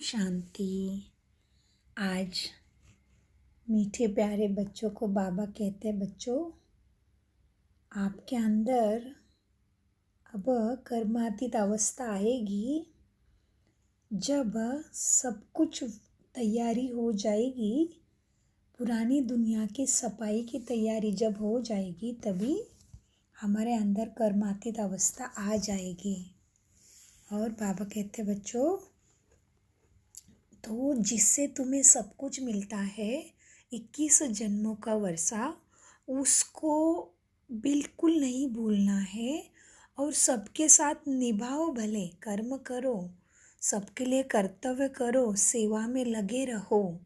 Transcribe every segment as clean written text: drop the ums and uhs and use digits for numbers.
शांति। आज मीठे प्यारे बच्चों को बाबा कहते हैं, बच्चों आपके अंदर अब कर्मातीत अवस्था आएगी जब सब कुछ तैयारी हो जाएगी। पुरानी दुनिया की सफाई की तैयारी जब हो जाएगी तभी हमारे अंदर कर्मातीत अवस्था आ जाएगी। और बाबा कहते हैं, बच्चों तो जिससे तुम्हें सब कुछ मिलता है 21 जन्मों का वर्षा, उसको बिल्कुल नहीं भूलना है और सबके साथ निभाओ, भले कर्म करो, सबके लिए कर्तव्य करो, सेवा में लगे रहो।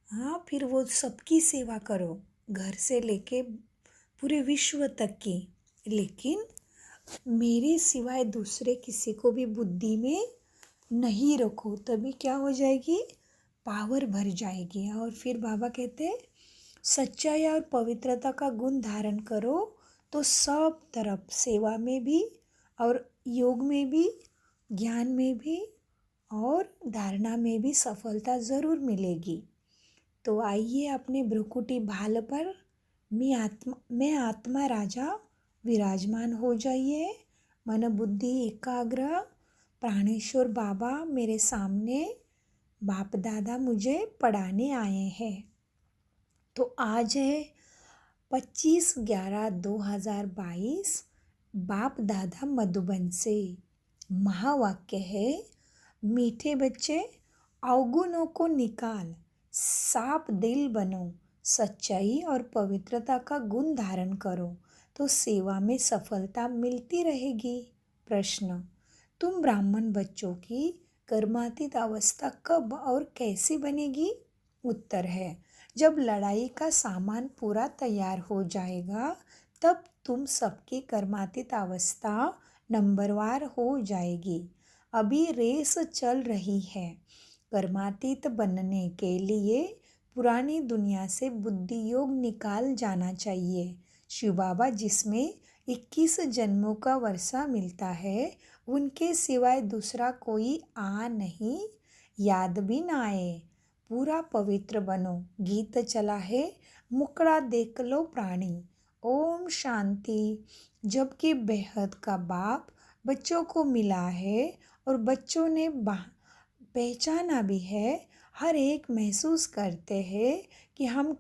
हाँ, फिर वो सबकी सेवा करो, घर से लेके पूरे विश्व तक की। लेकिन मेरे सिवाय दूसरे किसी को भी बुद्धि में नहीं रखो, तभी क्या हो जाएगी, पावर भर जाएगी। और फिर बाबा कहते हैं सच्चाई और पवित्रता का गुण धारण करो तो सब तरफ सेवा में भी और योग में भी, ज्ञान में भी और धारणा में भी सफलता ज़रूर मिलेगी। तो आइए अपने भ्रुकुटी भाल पर मैं आत्मा राजा विराजमान हो जाइए। मन बुद्धि एकाग्र, प्राणेश्वर बाबा मेरे सामने, बाप दादा मुझे पढ़ाने आए हैं। तो आज है 25/11/2022, बाप दादा मधुबन से। महावाक्य है, मीठे बच्चे अवगुणों को निकाल, साफ दिल बनो, सच्चाई और पवित्रता का गुण धारण करो तो सेवा में सफलता मिलती रहेगी। प्रश्न, तुम ब्राह्मण बच्चों की कर्मातीत अवस्था कब और कैसे बनेगी? उत्तर है, जब लड़ाई का सामान पूरा तैयार हो जाएगा तब तुम सबकी कर्मातीत अवस्था नंबरवार हो जाएगी। अभी रेस चल रही है। कर्मातीत बनने के लिए पुरानी दुनिया से बुद्धि योग निकाल जाना चाहिए। शिव बाबा जिसमें 21 जन्मों का वर्षा मिलता है, उनके सिवाय दूसरा कोई आ नहीं, याद भी ना आए। पूरा पवित्र बनो। गीत चला है, मुकड़ा देख लो प्राणी। ओम शांति। जबकि बेहद का बाप बच्चों को मिला है और बच्चों ने पहचाना भी है, हर एक महसूस करते हैं कि हम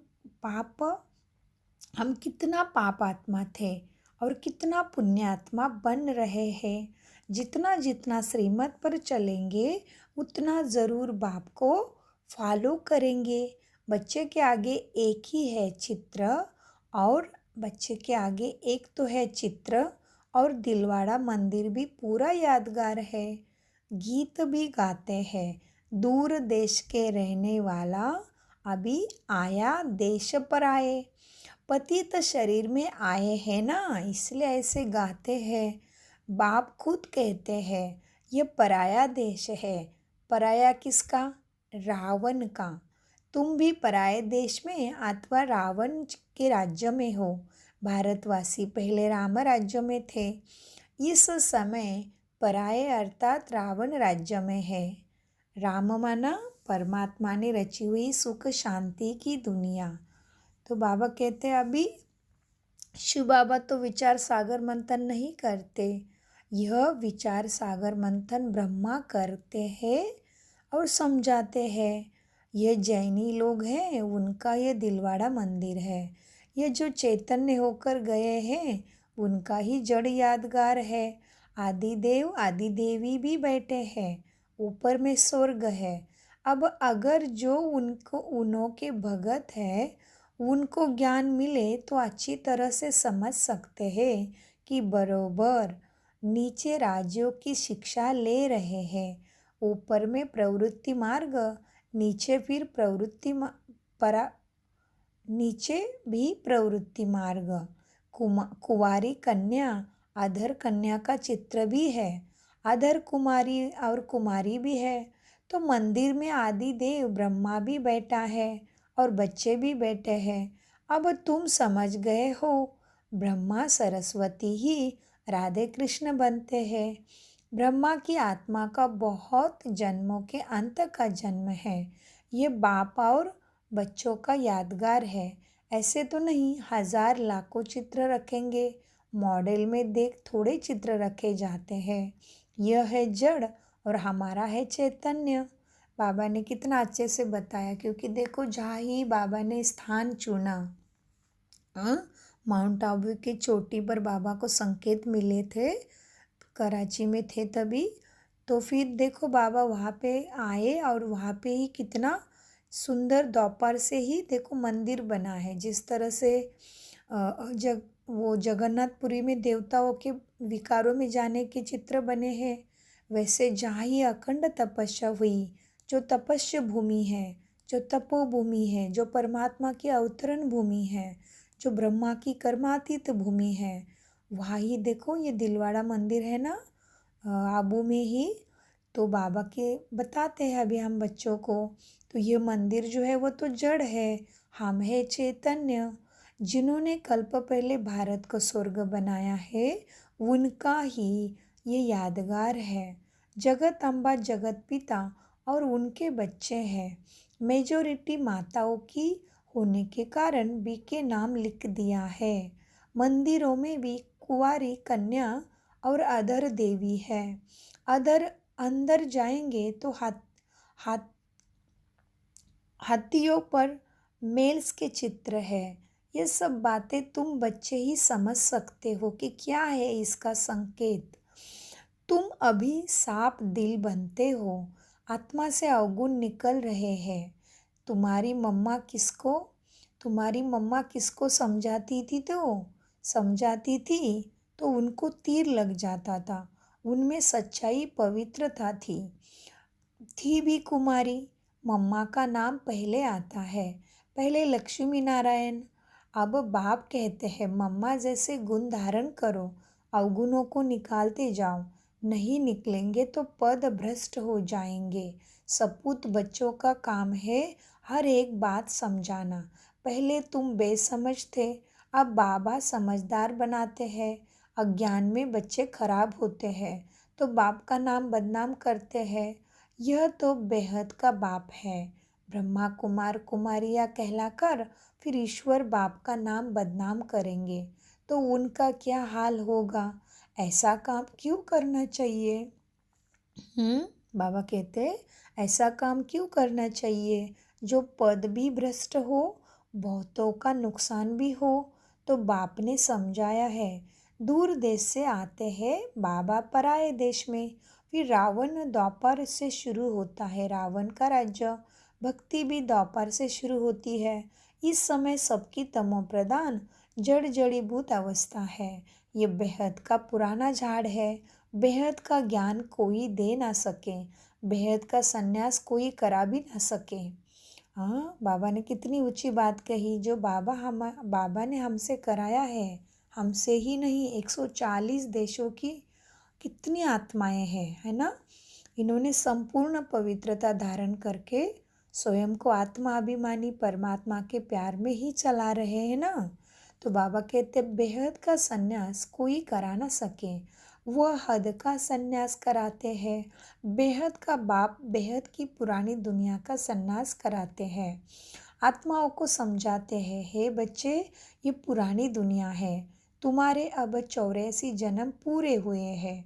कितना पाप आत्मा थे और कितना पुण्यात्मा बन रहे हैं। जितना जितना श्रीमत पर चलेंगे उतना ज़रूर बाप को फॉलो करेंगे। बच्चे के आगे एक ही है चित्र, और बच्चे के आगे एक तो है चित्र और दिलवाड़ा मंदिर भी पूरा यादगार है। गीत भी गाते हैं, दूर देश के रहने वाला अभी आया देश पर आए। पतित शरीर में आए हैं ना, इसलिए ऐसे गाते हैं। बाप खुद कहते हैं ये पराया देश है। पराया किसका? रावण का। तुम भी पराये देश में अथवा रावण के राज्य में हो। भारतवासी पहले राम राज्य में थे, इस समय पराये अर्थात रावण राज्य में है। राम माना परमात्मा ने रची हुई सुख शांति की दुनिया। तो बाबा कहते हैं अभी शिव बाबा तो विचार सागर मंथन नहीं करते, यह विचार सागर मंथन ब्रह्मा करते हैं और समझाते हैं। ये जैनी लोग हैं, उनका ये दिलवाड़ा मंदिर है। ये जो चैतन्य होकर गए हैं उनका ही जड़ यादगार है। आदि देव आदि देवी भी बैठे हैं, ऊपर में स्वर्ग है। अब अगर जो उन्हों के भगत है उनको ज्ञान मिले तो अच्छी तरह से समझ सकते हैं कि बरोबर नीचे राज्यों की शिक्षा ले रहे हैं। ऊपर में प्रवृत्ति मार्ग, नीचे फिर नीचे भी प्रवृत्ति मार्ग। कुंवारी कन्या, अधर कन्या का चित्र भी है, अधर कुमारी और कुमारी भी है। तो मंदिर में आदि देव ब्रह्मा भी बैठा है और बच्चे भी बैठे हैं। अब तुम समझ गए हो, ब्रह्मा सरस्वती ही राधे कृष्ण बनते हैं। ब्रह्मा की आत्मा का बहुत जन्मों के अंत का जन्म है। ये बाप और बच्चों का यादगार है। ऐसे तो नहीं हजार लाखों चित्र रखेंगे। मॉडल में देख थोड़े चित्र रखे जाते हैं। यह है जड़ और हमारा है चैतन्य। बाबा ने कितना अच्छे से बताया, क्योंकि देखो जहाँ ही बाबा ने स्थान चुना, हाँ, माउंट आबू की चोटी पर बाबा को संकेत मिले थे, कराची में थे तभी। तो फिर देखो बाबा वहाँ पे आए और वहाँ पे ही कितना सुंदर दोपहर से ही देखो मंदिर बना है। जिस तरह से वो जगन्नाथपुरी में देवताओं के विकारों में जाने के चित्र बने हैं, वैसे जहाँ ही अखंड तपस्या हुई, जो तपस्या भूमि है, जो तपोभूमि है, जो परमात्मा की अवतरण भूमि है, जो ब्रह्मा की कर्मातीत भूमि है, वहाँ ही देखो ये दिलवाड़ा मंदिर है ना, आबू में ही। तो बाबा के बताते हैं अभी हम बच्चों को। तो ये मंदिर जो है वो तो जड़ है, हम है चैतन्य। जिन्होंने कल्प पहले भारत को स्वर्ग बनाया है, उनका ही ये यादगार है। जगत अम्बा जगत पिता और उनके बच्चे हैं। मेजोरिटी माताओं की होने के कारण बी के नाम लिख दिया है। मंदिरों में भी कुंवारी कन्या और अधर देवी है। अधर अंदर जाएंगे तो हाथ हाथियों पर मेल्स के चित्र है। ये सब बातें तुम बच्चे ही समझ सकते हो कि क्या है इसका संकेत। तुम अभी साफ दिल बनते हो, आत्मा से अवगुण निकल रहे हैं। तुम्हारी मम्मा किसको तुम्हारी मम्मा किसको समझाती थी तो उनको तीर लग जाता था। उनमें सच्चाई पवित्रता थी भी कुमारी। मम्मा का नाम पहले आता है, पहले लक्ष्मी नारायण। अब बाप कहते हैं मम्मा जैसे गुण धारण करो, अवगुणों को निकालते जाओ, नहीं निकलेंगे तो पद भ्रष्ट हो जाएंगे। सपूत बच्चों का काम है हर एक बात समझाना। पहले तुम बेसमझ थे, अब बाबा समझदार बनाते हैं। अज्ञान में बच्चे खराब होते हैं तो बाप का नाम बदनाम करते हैं। यह तो बेहद का बाप है। ब्रह्मा कुमार कुमारियाँ कहलाकर फिर ईश्वर बाप का नाम बदनाम करेंगे तो उनका क्या हाल होगा। ऐसा काम क्यों करना चाहिए? बाबा कहते ऐसा काम क्यों करना चाहिए जो पद भी भ्रष्ट हो, बहुतों का नुकसान भी हो। तो बाप ने समझाया है। दूर देश से आते हैं बाबा पराए देश में। फिर रावण द्वापर से शुरू होता है, रावण का राज्य। भक्ति भी द्वापर से शुरू होती है। इस समय सबकी तमो प्रधान जड़ जड़ीभूत अवस्था है। ये बेहद का पुराना झाड़ है। बेहद का ज्ञान कोई दे ना सके, बेहद का संन्यास कोई करा भी ना सके। हाँ, बाबा ने कितनी ऊंची बात कही, जो बाबा ने हमसे कराया है। हमसे ही नहीं, 140 देशों की कितनी आत्माएं हैं, है ना। इन्होंने संपूर्ण पवित्रता धारण करके स्वयं को आत्मा अभिमानी परमात्मा के प्यार में ही चला रहे हैं ना। तो बाबा कहते बेहद का संन्यास कोई करा ना सके, वह हद का संन्यास कराते हैं। बेहद का बाप बेहद की पुरानी दुनिया का संन्यास कराते हैं। आत्माओं को समझाते हैं, हे बच्चे, ये पुरानी दुनिया है। तुम्हारे अब 84 जन्म पूरे हुए हैं।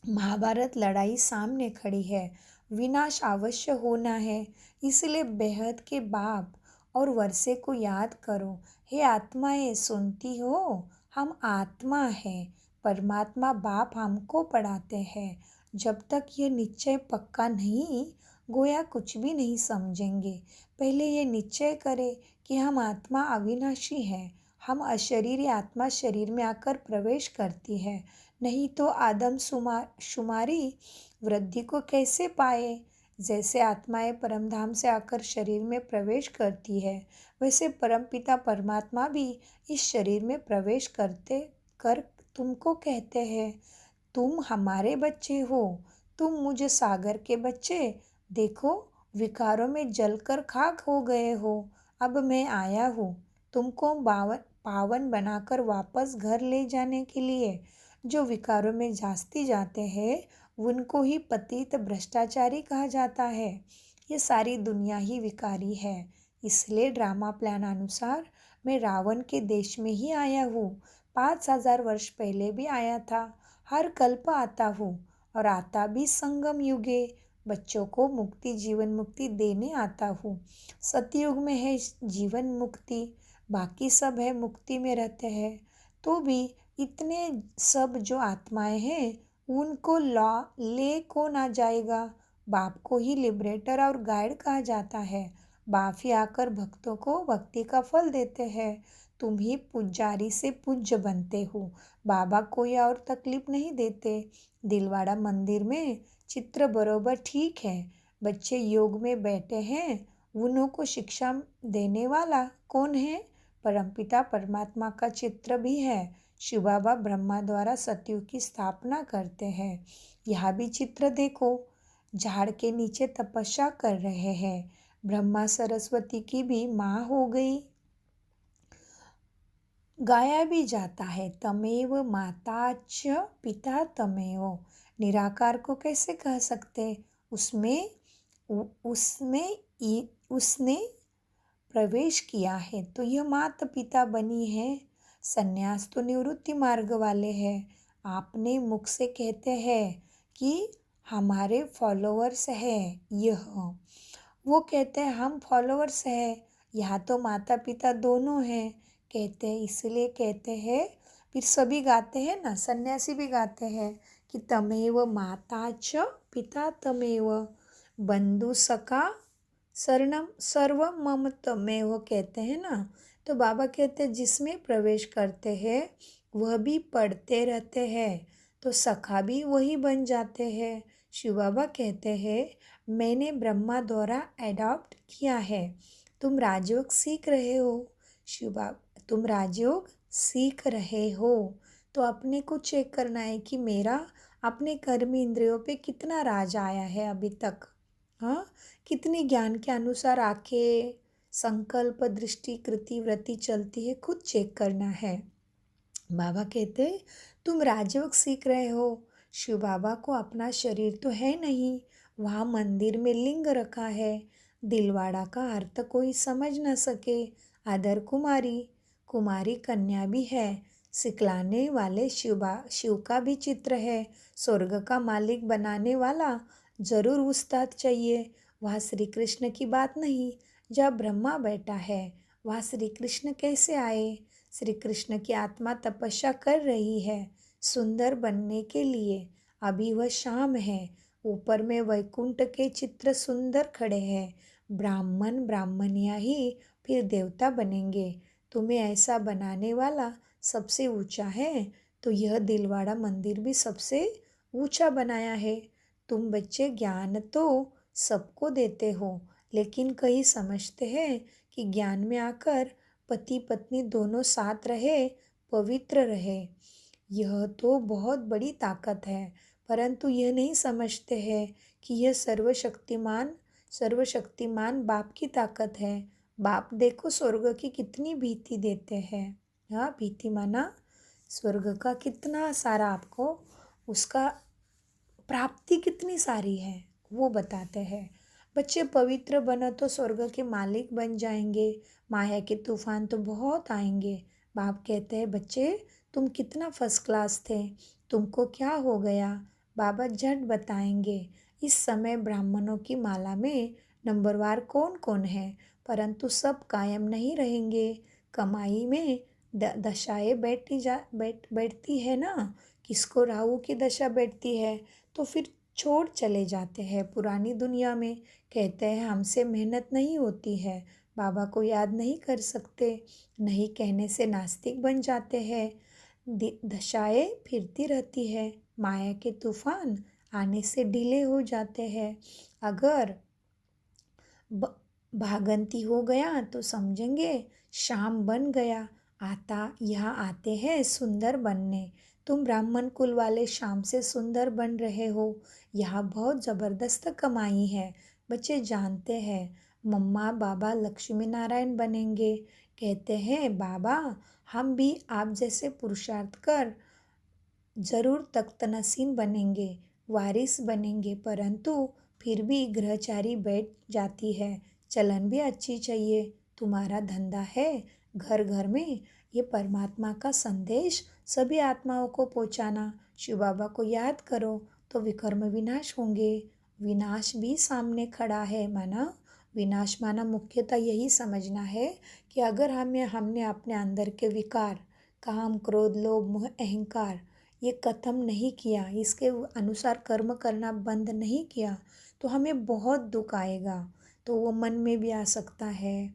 महाभारत लड़ाई सामने खड़ी है, विनाश अवश्य होना है। इसलिए बेहद के बाप और वर्षे को याद करो। हे आत्माएं, सुनती हो? हम आत्मा है, परमात्मा बाप हमको पढ़ाते हैं। जब तक ये निश्चय पक्का नहीं, गोया कुछ भी नहीं समझेंगे। पहले ये निश्चय करें कि हम आत्मा अविनाशी है। हम अशरीरी आत्मा शरीर में आकर प्रवेश करती है, नहीं तो आदम शुमारी वृद्धि को कैसे पाए। जैसे आत्माएं परमधाम से आकर शरीर में प्रवेश करती है, वैसे परमपिता परमात्मा भी इस शरीर में प्रवेश करते कर तुमको कहते हैं, तुम हमारे बच्चे हो, तुम मुझे सागर के बच्चे। देखो, विकारों में जलकर खाक हो गए हो। अब मैं आया हूँ तुमको पावन बनाकर वापस घर ले जाने के लिए। जो विकारों में जास्ती जाते हैं उनको ही पतित भ्रष्टाचारी कहा जाता है। ये सारी दुनिया ही विकारी है। इसलिए ड्रामा प्लान अनुसार मैं रावण के देश में ही आया हूँ। 5000 वर्ष पहले भी आया था। हर कल्प आता हूँ और आता भी संगम युगे। बच्चों को मुक्ति जीवन मुक्ति देने आता हूँ। सतयुग में है जीवन मुक्ति, बाकी सब है मुक्ति में रहते हैं। तो भी इतने सब जो आत्माएं हैं उनको लॉ ले कौन आ जाएगा। बाप को ही लिबरेटर और गाइड कहा जाता है। बाप ही आकर भक्तों को भक्ति का फल देते हैं। तुम ही पुजारी से पूज्य बनते हो। बाबा कोई और तकलीफ नहीं देते। दिलवाड़ा मंदिर में चित्र बरोबर ठीक है। बच्चे योग में बैठे हैं, उन्हों को शिक्षा देने वाला कौन है? परमपिता परमात्मा का चित्र भी है। शिव बाबा ब्रह्मा द्वारा सतयुग की स्थापना करते हैं। यह भी चित्र देखो, झाड़ के नीचे तपस्या कर रहे हैं। ब्रह्मा सरस्वती की भी माँ हो गई। गाया भी जाता है, तमेव माता च पिता तमेव। निराकार को कैसे कह सकते? उसमें उसने प्रवेश किया है तो यह माता पिता बनी है। सन्यास तो निवृत्ति मार्ग वाले हैं। आपने मुख से कहते हैं कि हमारे फॉलोअर्स हैं। यह वो कहते हैं हम फॉलोअर्स हैं। यहाँ तो माता पिता दोनों हैं कहते हैं, इसलिए कहते हैं। फिर सभी गाते हैं ना, सन्यासी भी गाते हैं कि तमेव माता च पिता तमेव बंधु सखा शरणम सर्व मम तमेव कहते हैं ना। तो बाबा कहते हैं जिसमें प्रवेश करते हैं वह भी पढ़ते रहते हैं तो सखा भी वही बन जाते हैं। शिव बाबा कहते हैं मैंने ब्रह्मा द्वारा एडॉप्ट किया है। तुम राजयोग सीख रहे हो। शिव बाबा तुम राजयोग सीख रहे हो तो अपने को चेक करना है कि मेरा अपने कर्म इंद्रियों पे कितना राज आया है अभी तक। हाँ, कितनी ज्ञान के अनुसार आंखें संकल्प दृष्टि कृति वृत्ति चलती है, खुद चेक करना है। बाबा कहते तुम राजयोग सीख रहे हो। शिव बाबा को अपना शरीर तो है नहीं, वहाँ मंदिर में लिंग रखा है। दिलवाड़ा का अर्थ कोई समझ न सके। आदर कुमारी, कुमारी कन्या भी है। सिखलाने वाले शिव का भी चित्र है। स्वर्ग का मालिक बनाने वाला जरूर उस्ताद चाहिए। वहाँ श्री कृष्ण की बात नहीं। जब ब्रह्मा बैठा है वहाँ श्री कृष्ण कैसे आए? श्री कृष्ण की आत्मा तपस्या कर रही है सुंदर बनने के लिए। अभी वह शाम है। ऊपर में वैकुंठ के चित्र सुंदर खड़े हैं। ब्राह्मण ब्राह्मणियाँ ही फिर देवता बनेंगे। तुम्हें ऐसा बनाने वाला सबसे ऊंचा है तो यह दिलवाड़ा मंदिर भी सबसे ऊंचा बनाया है। तुम बच्चे ज्ञान तो सबको देते हो, लेकिन कई समझते हैं कि ज्ञान में आकर पति पत्नी दोनों साथ रहे, पवित्र रहे। यह तो बहुत बड़ी ताकत है, परंतु यह नहीं समझते हैं कि यह सर्वशक्तिमान बाप की ताकत है। बाप देखो स्वर्ग की कितनी भीति देते हैं। हाँ, भीति माना स्वर्ग का कितना सारा आपको उसका प्राप्ति कितनी सारी है वो बताते हैं। बच्चे पवित्र बनो तो स्वर्ग के मालिक बन जाएंगे। माया के तूफान तो बहुत आएंगे। बाप कहते हैं बच्चे तुम कितना फर्स्ट क्लास थे, तुमको क्या हो गया? बाबा झट बताएंगे। इस समय ब्राह्मणों की माला में नंबरवार कौन कौन है, परंतु सब कायम नहीं रहेंगे। कमाई में दशाएं बैठती है ना। किसको राहु की दशा बैठती है तो फिर छोड़ चले जाते हैं पुरानी दुनिया में। कहते हैं हमसे मेहनत नहीं होती है, बाबा को याद नहीं कर सकते। नहीं कहने से नास्तिक बन जाते हैं। दशाएं फिरती रहती है। माया के तूफान आने से ढीले हो जाते हैं। अगर भागंती हो गया तो समझेंगे शाम बन गया। यहाँ आते हैं सुंदर बनने। तुम ब्राह्मण कुल वाले शाम से सुंदर बन रहे हो। यहाँ बहुत ज़बरदस्त कमाई है। बच्चे जानते हैं मम्मा बाबा लक्ष्मी नारायण बनेंगे। कहते हैं बाबा हम भी आप जैसे पुरुषार्थ कर ज़रूर तख्तनसीन बनेंगे, वारिस बनेंगे, परंतु फिर भी ग्रहचारी बैठ जाती है। चलन भी अच्छी चाहिए। तुम्हारा धंधा है घर घर में ये परमात्मा का संदेश सभी आत्माओं को पहुंचाना। शिव बाबा को याद करो तो विकर्म विनाश होंगे। विनाश भी सामने खड़ा है माना। विनाश माना मुख्यतः यही समझना है कि अगर हमने अपने अंदर के विकार, काम, क्रोध, लोभ, मोह, अहंकार ये खत्म नहीं किया, इसके अनुसार कर्म करना बंद नहीं किया, तो हमें बहुत दुख आएगा। तो वो मन में भी आ सकता है,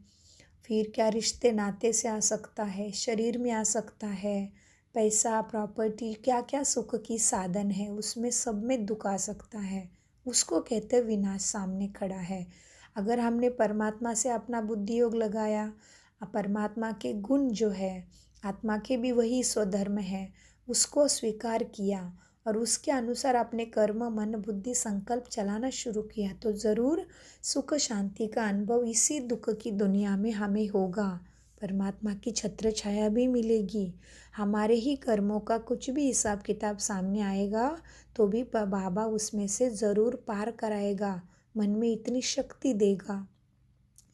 फिर क्या रिश्ते नाते से आ सकता है, शरीर में आ सकता है, पैसा, प्रॉपर्टी, क्या क्या सुख की साधन है उसमें सब में दुख आ सकता है। उसको कहते हैं विनाश सामने खड़ा है। अगर हमने परमात्मा से अपना बुद्धि योग लगाया, परमात्मा के गुण जो है, आत्मा के भी वही स्वधर्म है, उसको स्वीकार किया और उसके अनुसार अपने कर्म, मन, बुद्धि, संकल्प चलाना शुरू किया, तो ज़रूर सुख शांति का अनुभव इसी दुख की दुनिया में हमें होगा। परमात्मा की छत्र छाया भी मिलेगी। हमारे ही कर्मों का कुछ भी हिसाब किताब सामने आएगा तो भी बाबा उसमें से ज़रूर पार कराएगा, मन में इतनी शक्ति देगा।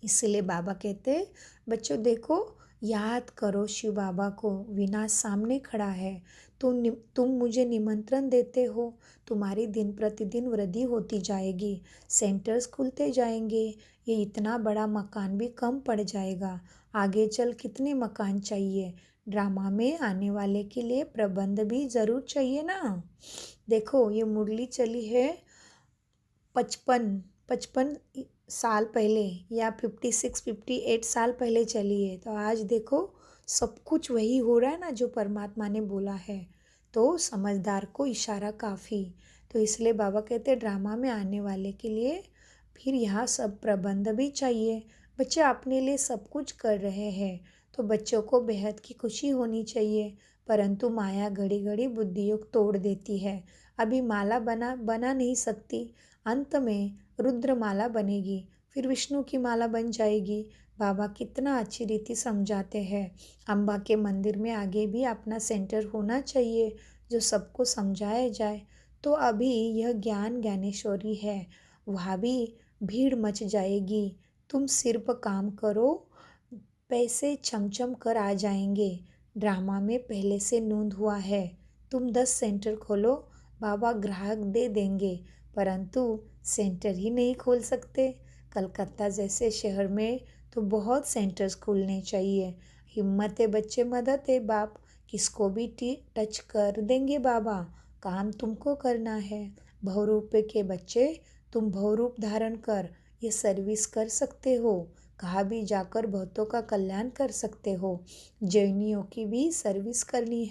इसलिए बाबा कहते बच्चों देखो, याद करो शिव बाबा को, विनाश सामने खड़ा है। तुम मुझे निमंत्रण देते हो, तुम्हारी दिन प्रतिदिन वृद्धि होती जाएगी, सेंटर्स खुलते जाएंगे, ये इतना बड़ा मकान भी कम पड़ जाएगा। आगे चल कितने मकान चाहिए, ड्रामा में आने वाले के लिए प्रबंध भी ज़रूर चाहिए ना। देखो ये मुरली चली है 55 साल पहले या 56-58 साल पहले चली है, तो आज देखो सब कुछ वही हो रहा है ना जो परमात्मा ने बोला है। तो समझदार को इशारा काफ़ी। तो इसलिए बाबा कहते हैं ड्रामा में आने वाले के लिए फिर यहाँ सब प्रबंध भी चाहिए। बच्चे अपने लिए सब कुछ कर रहे हैं तो बच्चों को बेहद की खुशी होनी चाहिए, परंतु माया घड़ी घड़ी बुद्धियोग तोड़ देती है। अभी माला बना नहीं सकती, अंत में रुद्रमाला बनेगी, फिर विष्णु की माला बन जाएगी। बाबा कितना अच्छी रीति समझाते हैं। अम्बा के मंदिर में आगे भी अपना सेंटर होना चाहिए जो सबको समझाया जाए। तो अभी यह ज्ञान ज्ञानेश्वरी है, वहाँ भी भीड़ मच जाएगी। तुम सिर्फ काम करो, पैसे छमछम कर आ जाएंगे। ड्रामा में पहले से नोंद हुआ है, तुम 10 सेंटर खोलो, बाबा ग्राहक दे देंगे, परंतु सेंटर ही नहीं खोल सकते। कलकत्ता जैसे शहर में तो बहुत सेंटर्स खुलने चाहिए। हिम्मत है बच्चे, मदद है बाप, किसको भी टच कर देंगे बाबा। काम तुमको करना है। बहुरूप के बच्चे, तुम बहुरूप धारण कर ये सर्विस कर सकते हो, कहाँ भी जाकर बहुतों का कल्याण कर सकते हो। जैनियों की भी सर्विस करनी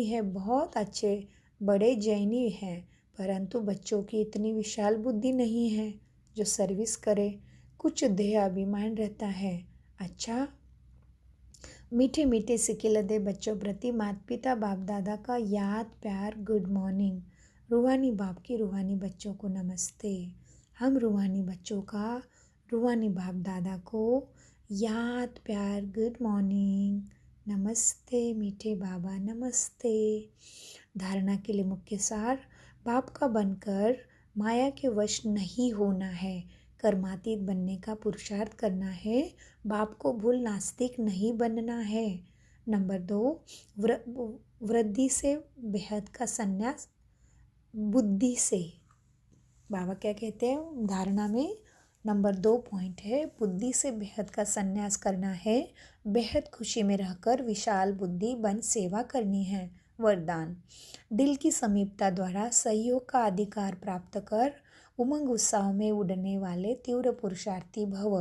है। बहुत अच्छे बड़े जैनी हैं, परंतु बच्चों की इतनी विशाल बुद्धि नहीं है जो सर्विस करे। कुछ देह अभिमान रहता है। अच्छा, मीठे मीठे सिके लदे बच्चों प्रति माता पिता बाप दादा का याद प्यार गुड मॉर्निंग। रूहानी बाप की रूहानी बच्चों को नमस्ते। हम रूहानी बच्चों का रूहानी बाप दादा को याद प्यार गुड मॉर्निंग, नमस्ते मीठे बाबा, नमस्ते। धारणा के लिए मुख्य सार, बाप का बनकर माया के वश नहीं होना है, कर्मातीत बनने का पुरुषार्थ करना है, बाप को भूल नास्तिक नहीं बनना है। नंबर 2, वृद्धि से बेहद का संन्यास बुद्धि से। बाबा क्या कहते हैं धारणा में, नंबर 2 पॉइंट है, बुद्धि से बेहद का संन्यास करना है, बेहद खुशी में रहकर विशाल बुद्धि बन सेवा करनी है। वरदान, दिल की समीपता द्वारा सहयोग का अधिकार प्राप्त कर उमंग उत्साह में उड़ने वाले तीव्र पुरुषार्थी भव।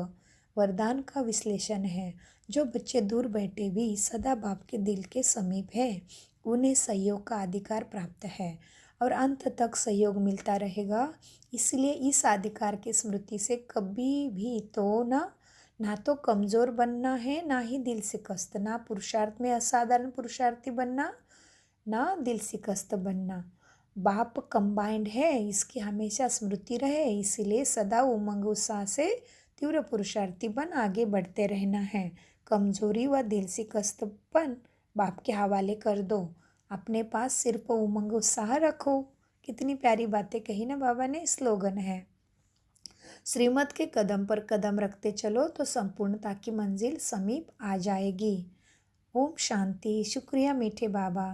वरदान का विश्लेषण है, जो बच्चे दूर बैठे भी सदा बाप के दिल के समीप है, उन्हें सहयोग का अधिकार प्राप्त है और अंत तक सहयोग मिलता रहेगा। इसलिए इस अधिकार की स्मृति से कभी भी तो ना तो कमज़ोर बनना है, ना ही दिल शिकस्त, ना पुरुषार्थ में असाधारण पुरुषार्थी बनना, ना दिल शिकस्त बनना। बाप कंबाइंड है, इसकी हमेशा स्मृति रहे। इसीलिए सदा उमंग उत्साह से तीव्र पुरुषार्थी बन आगे बढ़ते रहना है। कमजोरी व दिल शिकस्तपन बाप के हवाले कर दो। अपने पास सिर्फ उमंग उत्साह रखो। कितनी प्यारी बातें कही ना बाबा ने, स्लोगन है। श्रीमत के कदम पर कदम रखते चलो तो संपूर्णता की मंजिल समीप आ जाएगी। ओम शांति। शुक्रिया मीठे बाबा।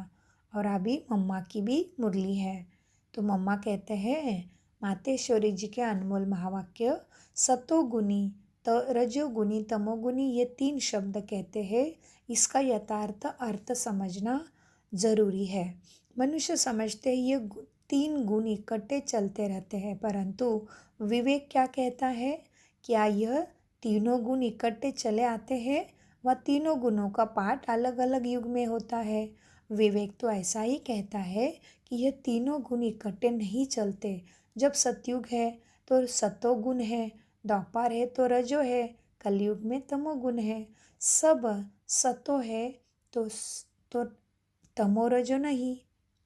और अभी मम्मा की भी मुरली है। तो मम्मा कहते हैं मातेश्वरी जी के अनमोल महावाक्य, सतोगुनी रजोगुनी तमोगुनी, ये 3 शब्द कहते हैं। इसका यथार्थ अर्थ समझना जरूरी है। मनुष्य समझते हैं ये 3 गुण इकट्ठे चलते रहते हैं, परंतु विवेक क्या कहता है? क्या यह तीनों गुण इकट्ठे चले आते हैं? वह तीनों गुणों का पाठ अलग अलग युग में होता है। विवेक तो ऐसा ही कहता है कि यह तीनों गुण इकट्ठे नहीं चलते। जब सतयुग है तो सतोगुण है, द्वापर है तो रजो है, कलयुग में तमोगुण है। सब सतो है तो तमो रजो नहीं।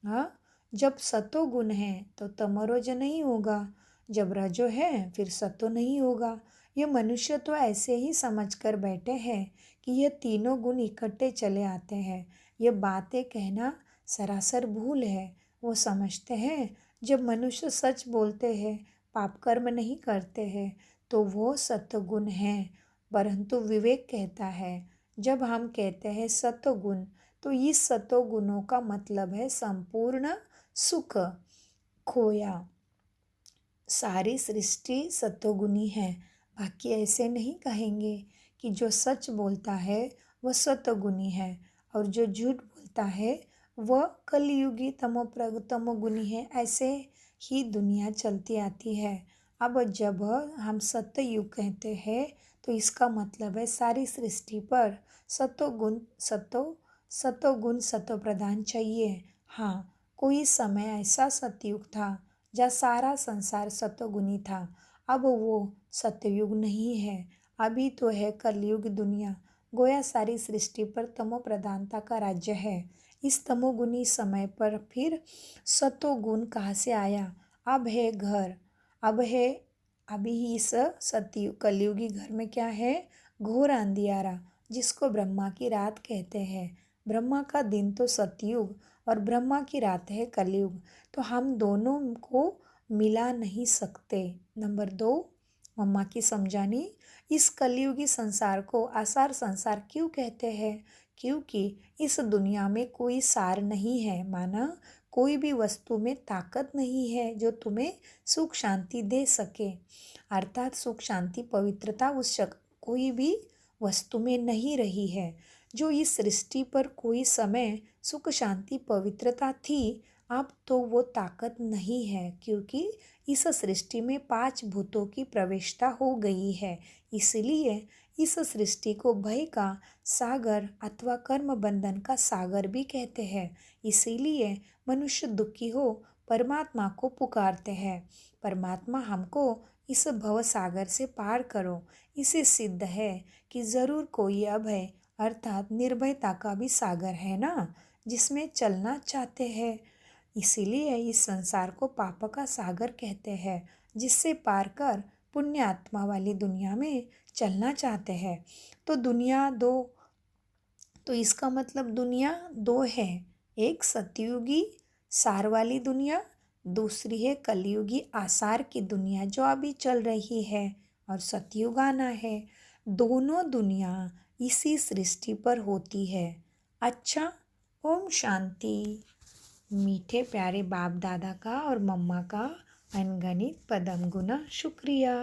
हाँ, जब सतो गुण है तो तमो रजो नहीं होगा, जब रजो है फिर सतो नहीं होगा। ये मनुष्य तो ऐसे ही समझकर बैठे हैं कि ये तीनों गुण इकट्ठे चले आते हैं। ये बातें कहना सरासर भूल है। वो समझते हैं जब मनुष्य सच बोलते हैं, पाप कर्म नहीं करते हैं, तो वो सत्वगुण हैं। परंतु विवेक कहता है जब हम कहते हैं सत्वगुण, तो इस सत्वगुणों का मतलब है संपूर्ण सुख खोया। सारी सृष्टि सत्वगुणी है। बाकी ऐसे नहीं कहेंगे कि जो सच बोलता है वह सत्वगुणी है और जो झूठ बोलता है वह कलयुगी तमोगुणी है। ऐसे ही दुनिया चलती आती है। अब जब हम सत्ययुग कहते हैं तो इसका मतलब है सारी सृष्टि पर सत्वगुण सत्व प्रधान चाहिए। हाँ, कोई समय ऐसा सतयुग था जहाँ सारा संसार सत्वगुणी था। अब वो सत्ययुग नहीं है, अभी तो है कलयुग दुनिया। गोया सारी सृष्टि पर तमो प्रधानता का राज्य है। इस तमोगुणी समय पर फिर सतोगुण कहाँ से आया? अब है घर, अब है अभी इस सतयुग कलयुगी घर में क्या है? घोर अंधियारा, जिसको ब्रह्मा की रात कहते हैं। ब्रह्मा का दिन तो सतयुग और ब्रह्मा की रात है कलयुग। तो हम दोनों को मिला नहीं सकते। नंबर 2, मम्मा की समझानी, इस कलयुगी संसार को आसार संसार क्यों कहते हैं? क्योंकि इस दुनिया में कोई सार नहीं है। माना कोई भी वस्तु में ताकत नहीं है जो तुम्हें सुख शांति दे सके। अर्थात सुख शांति पवित्रता कोई भी वस्तु में नहीं रही है। जो इस सृष्टि पर कोई समय सुख शांति पवित्रता थी, अब तो वो ताकत नहीं है, क्योंकि इस सृष्टि में 5 भूतों की प्रवेशता हो गई है। इसलिए इस सृष्टि को भय का सागर अथवा कर्म बंधन का सागर भी कहते हैं। इसीलिए मनुष्य दुखी हो परमात्मा को पुकारते हैं, परमात्मा हमको इस भव सागर से पार करो। इसे सिद्ध है कि जरूर कोई अभय अर्थात निर्भयता का भी सागर है ना, जिसमें चलना चाहते हैं। इसीलिए इस संसार को पाप का सागर कहते हैं, जिससे पार कर पुण्य आत्मा वाली दुनिया में चलना चाहते हैं। तो दुनिया दो, तो इसका मतलब दुनिया 2 है। एक सतयुगी सार वाली दुनिया, दूसरी है कलयुगी आसार की दुनिया जो अभी चल रही है, और सतयुग आना है। दोनों दुनिया इसी सृष्टि पर होती है। अच्छा, ओम शांति। मीठे प्यारे बाप दादा का और मम्मा का अनगणित पदम गुना शुक्रिया।